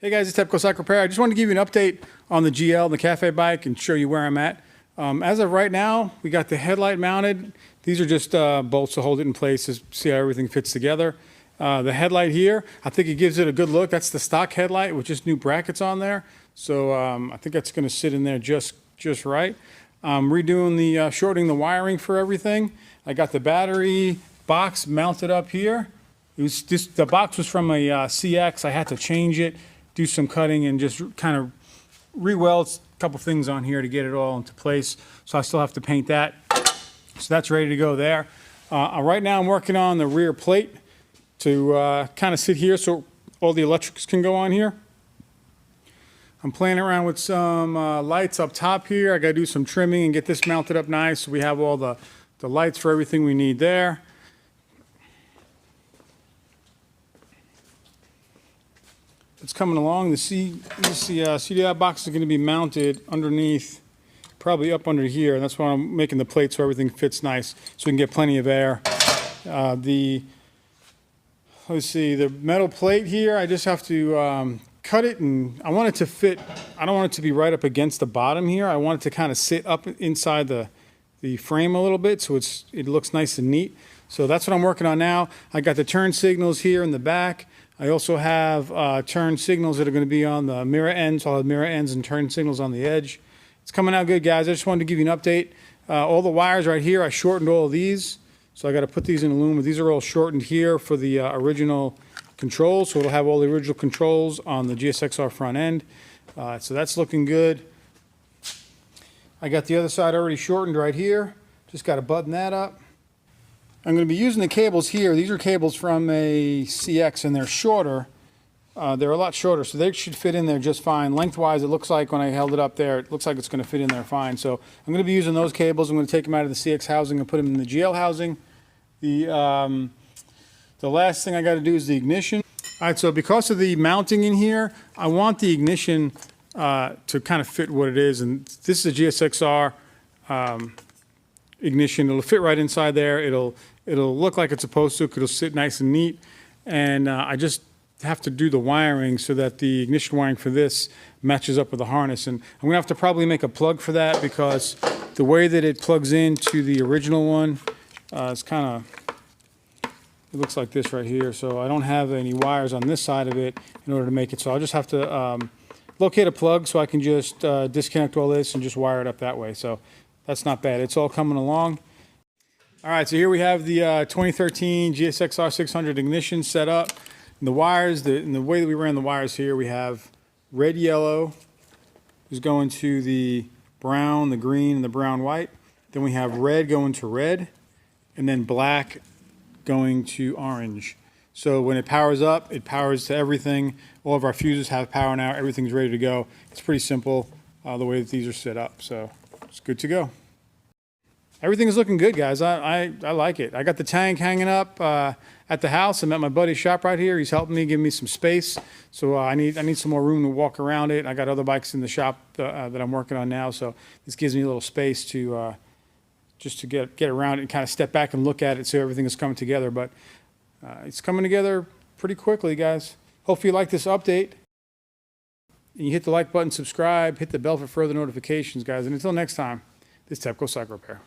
Hey guys, it's Untitled Chapter. I just wanted to give you an update on the GL, the Cafe bike, and show you where I'm at. As of right now, we got the headlight mounted. These are just bolts to hold it in place to see how everything fits together. The headlight here, I think it gives it a good look. That's the stock headlight with just new brackets on there. So I think that's going to sit in there just right. I'm redoing the shortening the wiring for everything. I got the battery box mounted up here. It was just, the box was from a CX. I had to change it, do some cutting, and just kind of re-weld a couple things on here to get it all into place. So I still have to paint that. So that's ready to go there. Right now I'm working on the rear plate to kind of sit here so all the electrics can go on here. I'm playing around with some lights up top here. I got to do some trimming and get this mounted up nice so we have all the lights for everything we need there. It's coming along. The CDI box is going to be mounted underneath, probably up under here, and that's why I'm making the plate so everything fits nice, so we can get plenty of air. Let's see, the metal plate here, I just have to cut it, and I want it to fit. I don't want it to be right up against the bottom here. I want it to kind of sit up inside the frame a little bit, so it looks nice and neat. So that's what I'm working on now. I got the turn signals here in the back. I also have turn signals that are going to be on the mirror ends. So I'll have mirror ends and turn signals on the edge. It's coming out good, guys. I just wanted to give you an update. All the wires right here, I shortened all of these. So I got to put these in aluminum. These are all shortened here for the original controls. So it'll have all the original controls on the GSXR front end. So that's looking good. I got the other side already shortened right here. Just got to button that up. I'm going to be using the cables here. These are cables from a CX, and they're shorter. They're a lot shorter, so they should fit in there just fine. Lengthwise, it looks like when I held it up there, it looks like it's going to fit in there fine. So I'm going to be using those cables. I'm going to take them out of the CX housing and put them in the GL housing. The last thing I got to do is the ignition. All right, so because of the mounting in here, I want the ignition to kind of fit what it is. And this is a GSXR ignition. It'll fit right inside there. It'll look like it's supposed to. It'll sit nice and neat. And I just have to do the wiring so that the ignition wiring for this matches up with the harness. And I'm gonna have to probably make a plug for that because the way that it plugs into the original one, it's kind of, it looks like this right here. So I don't have any wires on this side of it in order to make it. So I'll just have to locate a plug so I can just disconnect all this and just wire it up that way. So that's not bad. It's all coming along. All right, so here we have the 2013 GSXR 600 ignition set up. And the wires, and the way that we ran the wires here, we have red, yellow is going to the brown, the green, and the brown, white. Then we have red going to red, and then black going to orange. So when it powers up, it powers to everything. All of our fuses have power now. Everything's ready to go. It's pretty simple the way that these are set up. So it's good to go. Everything is looking good, guys. I like it. I got the tank hanging up at the house. I'm at my buddy's shop right here. He's helping me, give me some space. So I need some more room to walk around it. I got other bikes in the shop that I'm working on now. So this gives me a little space to just to get around it and kind of step back and look at it so everything is coming together. But it's coming together pretty quickly, guys. Hopefully you like this update. And you hit the like button, subscribe, hit the bell for further notifications, guys. And until next time, this is Untitled Chapter.